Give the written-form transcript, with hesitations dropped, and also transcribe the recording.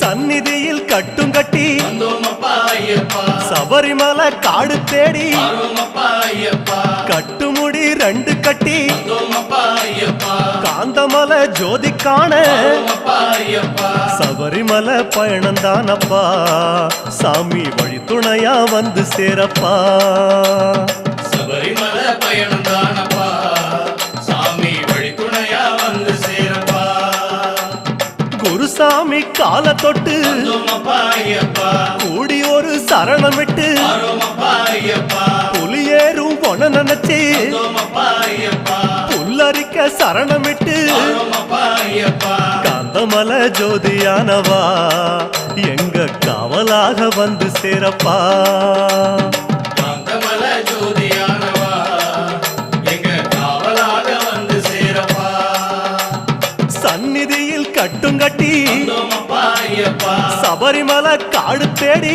சந்நிதியில் கட்டும் கட்டி சபரிமலை காடு தேடி கட்டுமுடி 2 கட்டி காந்தமலை ஜோதி காண சபரிமலை பயணந்தானப்பா சாமி வழி துணையா வந்து சேரப்பா சபரிமலை பயணந்தானப்பா சாமி வழி துணையா வந்து சேரப்பா குருசாமி கால தொட்டு கூடி ஒரு சரணமிட்டு புலியேறும் பொன நினைச்சு புல்லரிக்க சரணமிட்டு காந்தமலை ஜோதியானவா எங்க காவலாக வந்து சேரப்பா காந்தமலை ஜோதியானவா எங்க காவலாக வந்து சேரப்பா சந்நிதியில் கட்டும் கட்டி சபரிமலை காடு தேடி